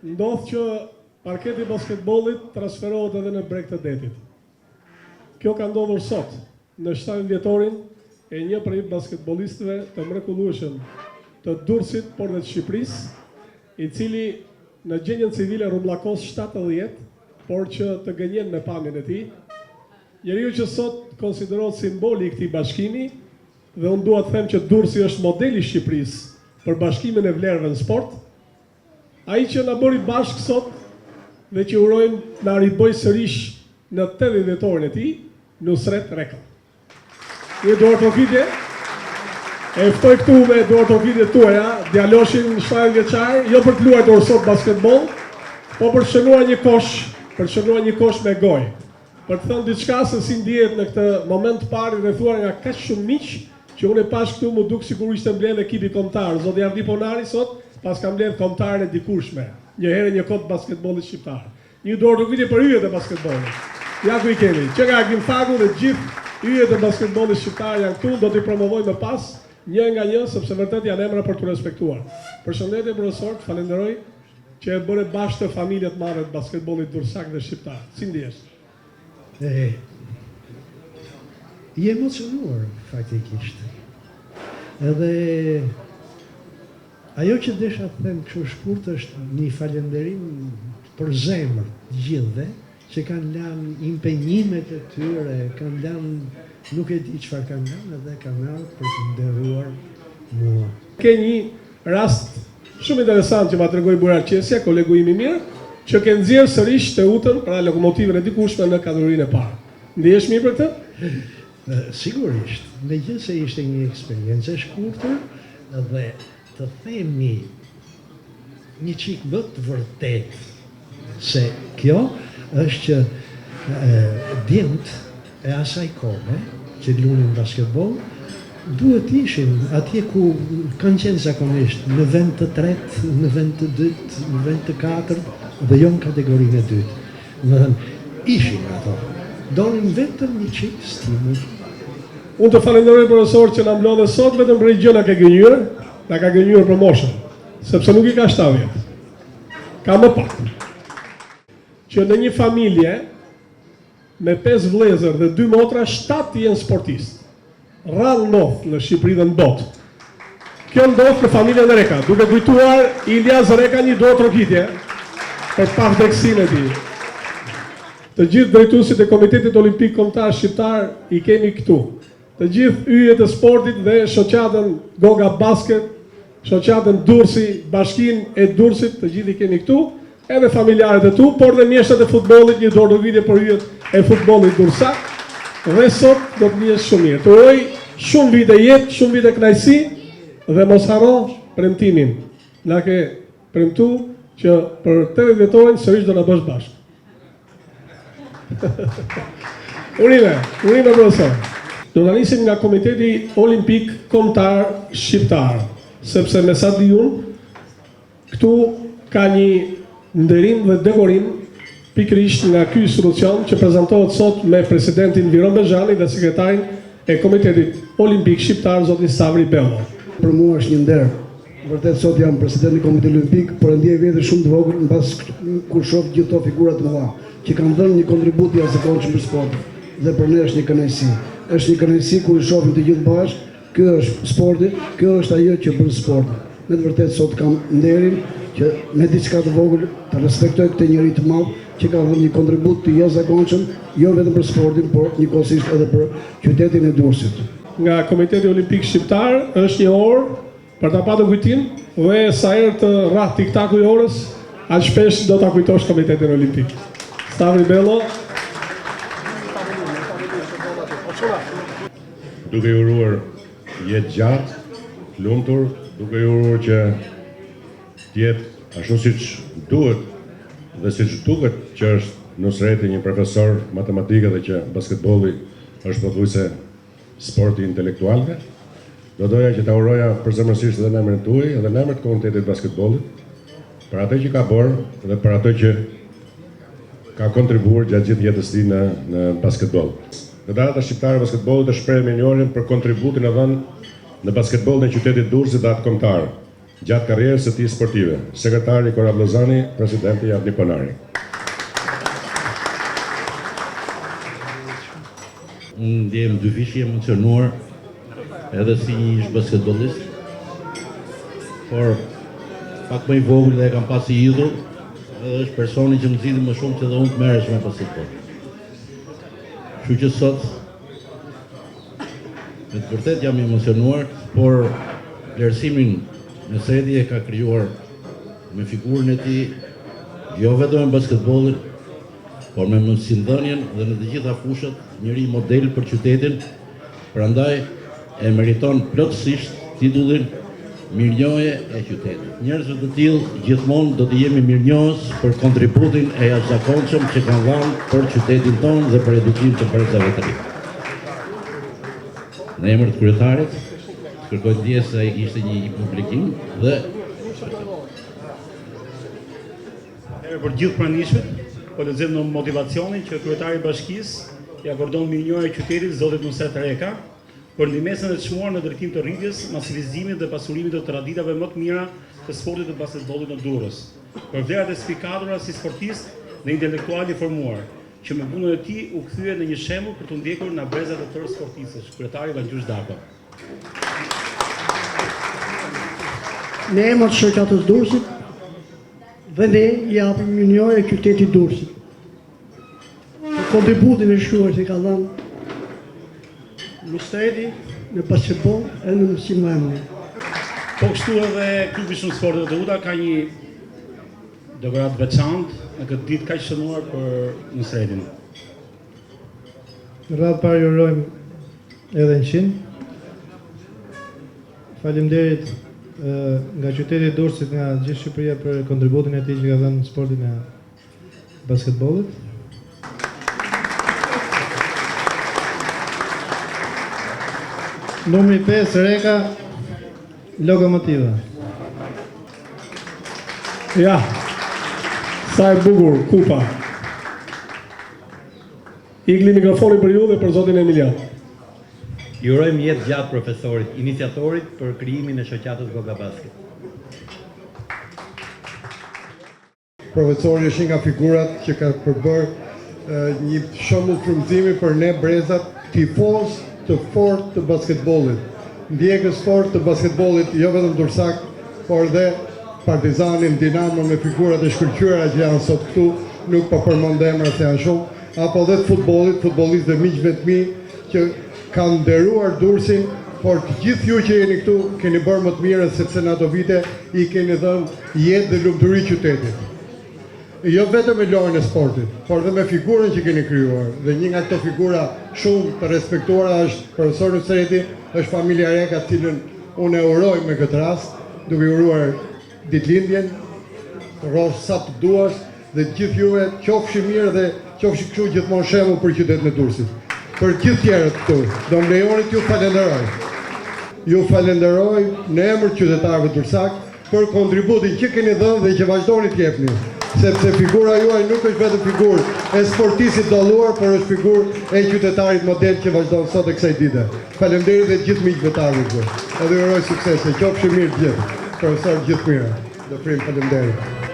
Ndodh që parketi basketbollit transferohet edhe në breg të detit. Kjo ka ndodhur sot, në 7 vjetorin e një prej basketbollistëve të mrekullueshëm të Durrësit, por dhe të Shqipërisë, i cili në gjendjen civile rrumllakos 70, por që të gënjen me pamjen e tij. Njeriu që sot konsiderohet simboli i këtij bashkimi, dhe unë dua të them që Durrësi është modeli i Shqipërisë për bashkimin e vlerëve në sport. Ai që na bëri bashkë sot dhe që urojmë na riboj sërish në 80 vjetorin e tij, Nusret Reka. Një dorë trofitje. E ftoj këtu me dorë trofitje tuaja, djaloshin 7 vjeçar, jo për të luajtur sot basketboll, po për të shënuar një kosh me gojë. Për të thënë diçka se si ndihet në këtë moment të parë rrethuar nga kaq shumë miq, që unë e pash këtu mu duk sikur ishte mbledh ekipi kombëtar. Zoti Ardi Ponari sot pas ka mbledh kombëtarën e dikurshme. Një herë një kot basketbollit shqiptar. Një dorë trofitje për yjet e basketbollit. Ja ku i kemi. Që nga Agim Fagu dhe gjithë yjet e basketbollit shqiptar janë këtu, do t'i promovoj më pas një nga një, sepse vërtet janë emra për t'u respektuar. Përshëndetje profesor, të falenderoj që e bëre bashkë të familje të madhe të basketbollit durrësak dhe shqiptar. Si ndihesh? I emocionuar faktikisht. Edhe ajo që desha të them kështu shkurt është një falënderim për zemër të gjithëve që kanë lënë impenjimet e tyre, kanë lënë nuk e di çfarë kanë lënë edhe kanë ardhur për të nderuar mua. Ke një rast shumë interesant që ma tregoi Bujar Qesja, kolegu im i mirë, që ke nxjerrë sërish Teutën, pra lokomotivën e dikurshme në kategorinë e parë. Ndihesh mirë për këtë? Sigurisht, megjithëse ishte një eksperiencë e shkurtër dhe të themi një çik më të vërtet se kjo është që djemt e asaj kohe që lunin basketbol duhet ishin atje ku kanë qenë zakonisht në vend të tretë, në vend të dytë, në vend të katërt dhe jo në kategorinë e dytë. Më thënë, ishin ato. Donin vetëm një çik stimul. Unë të falenderoj profesor që na mblodhe sot vetëm për gjë na ka gënjur promotion, sepse nuk i ka 7 vjet. Ka më pak. Që në një familje me 5 vëllezër dhe 2 motra, 7 janë sportistë. Rrallë ndodh në Shqipëri dhe në botë. Kjo ndodh në familjen e Reka, duke kujtuar Ilias Reka një dorë trokitje për pavdekësinë e tij. Të gjithë drejtuesit e Komitetit Olimpik Kombëtar Shqiptar i kemi këtu. Të gjithë yjet e sportit dhe shoqatën Goga Basket, shoqatën Durrësi, Bashkinë e Durrësit, të gjithë i kemi këtu, edhe familjarët e tu, por dhe mjeshtrat e futbollit, një dorë trofitje për yjet e futbollit durrësak. Dhe sot do të ndihesh shumë mirë. Të uroj shumë vite jetë, shumë vite kënaqësi dhe mos harro premtimin. Na ke premtu që për 80 vjetorin sërish do na bësh bashkë. Urime profesor. Do të nisim nga Komiteti Olimpik Kombëtar Shqiptar, sepse me sa di unë, këtu ka një nderim dhe dekorim pikërisht nga ky institucion që prezantohet sot me presidentin Viron Bexhani dhe sekretarin e Komitetit Olimpik Shqiptar, zotin Stavri Bello. Për mua është një nder. Vërtet sot jam presidenti i Komitetit Olimpik, por ndjej veten shumë të vogël mbas kur shoh gjithë këto figura të mëdha që kanë dhënë një kontribut i jashtëzakonshëm për sportin. Dhe për ne është një kënaqësi. Është një kënaqësi kur i shohim të gjithë bashkë. Ky është sporti, kjo është ajo që bën sportin. Me të vërtetë sot kam nderin që me diçka të vogël të respektoj këtë njerëz të madh që ka dhënë një kontribut të jashtëzakonshëm jo vetëm për sportin, por njëkohësisht edhe për qytetin e Durrësit. Nga Komiteti Olimpik Shqiptar është një orë për ta patur kujtim dhe sa herë të rrah tiktaku i orës, aq shpesh do ta kujtosh Komitetin Olimpik. Stavri Bello. Duke i uruar jetë gjatë, lumtur, duke i uruar që tjetë ashtu siç duhet dhe siç duket që është Nusreti një profesor matematike dhe që basketbolli është pothuajse sporti intelektualve. Do doja që ta uroja përzemërsisht edhe në emrin tuaj, edhe në emrin të Komitetit Basketbollit, për atë që ka bërë dhe për atë që ka kontribuar gjatë gjithë jetës tij në basketboll. Federata Shqiptare e Basketbollit është shprehje me njohjen për kontributin e dhënë në basketboll në qytetin Durrësit dhe atë kombëtar. gjatë karrierës së tij sportive. Sekretari Kora Vllazani, presidenti Adni Ponari. Unë ndjem dyfish i emocionuar edhe si një ish basketbollist, por pak më i vogël dhe e kam pas si idhull, edhe është personi që më nxiti më shumë që dhe unë të merresh me basketboll. Kështu që sot, me të vërtet jam emocionuar, por vlerësimin Mesreti e ka krijuar me figurën e tij, jo vetëm në basketbollin, por me mësimdhënien dhe në të gjitha fushat, njëri model për qytetin, prandaj e meriton plotësisht titullin mirënjohje e qytetit. Njerëzve të tillë gjithmonë do të jemi mirënjohës për kontributin e jashtëzakonshëm që kanë dhënë për qytetin tonë dhe për edukim të brezave të ri. Në emër të kryetarit, kërkoj ndjes se ai ishte një publikim dhe për gjithë pranishmit, po lexojmë në motivacionin që kryetari i bashkisë i akordon mirënjohje qytetit zotit Nusret Reka për ndihmën e çmuar në drejtim të rritjes, masivizimit dhe pasurimit të traditave më të mira të sportit të basketbollit në Durrës, për vlerat e spikatura si sportist dhe intelektual i formuar, që me punën e tij u kthye në një shembull për të ndjekur nga brezat e tërë sportistësh, kryetari Vangjush Dapa. Në emër të shoqatës Durrësit, dhe ne i japim mirënjohje qytetit Durrësit. Për kontributin e shkruar që ka dhënë Mesreti në basketboll e në mësim lajmëri. Po kështu edhe klubi shumë sportet të Uta ka një dekorat veçantë në këtë ditë kaq shënuar për Mesretin. Në radhë parë ju urojmë edhe 100. Faleminderit nga qyteti i Durrësit, nga gjithë Shqipëria për kontributin e tij që ka dhënë në sportin e basketbollit. Numri 5 Reka, Lokomotiva. Ja, sa e bukur, kupa. Igli mikrofoni për ju dhe për zotin Emilian. Ju urojmë jetë gjatë profesorit, iniciatorit për krijimin e shoqatës Goga Basket. Profesori është një nga figurat që ka përbërë një shembull frymëzimi për ne brezat, tifoz të fortë të basketbollit, ndjekës fortë të basketbollit, jo vetëm Durrësak, por dhe Partizanin, Dinamo me figurat e shkëlqyera që janë sot këtu, nuk po përmend emra se janë shumë, apo dhe të futbollit, futbollistë dhe miqve të mi që kanë nderuar Durrësin, por të gjithë ju që jeni këtu keni bërë më të mirë sepse në ato vite i keni dhënë jetë dhe lumturi qytetit. Jo vetëm me lojën e sportit, por dhe me figurën që keni krijuar. Dhe një nga këto figura shumë të respektuara është profesor Nusreti, është familja Reka, të cilën unë e uroj me këtë rast, duke uruar ditëlindjen, rrosh sa të duash dhe gjithë juve qofshi mirë dhe qofshi kështu gjithmonë shembull për qytetin e Durrësit. Për gjithë tjerët këtu, do më lejoni t'ju falenderoj. Ju falenderoj në emër qytetarëve Durrësak për kontributin që keni dhënë dhe që vazhdoni t'jepni. Sepse figura juaj nuk është vetëm figurë e sportistit dalluar, por është figurë e qytetarit model që vazhdon sot e kësaj dite. Faleminderit dhe gjithë miqve të ardhur. Edhe ju uroj suksese. Qofshi mirë gjithë. Profesor, gjithë mirë. Do prim, faleminderit.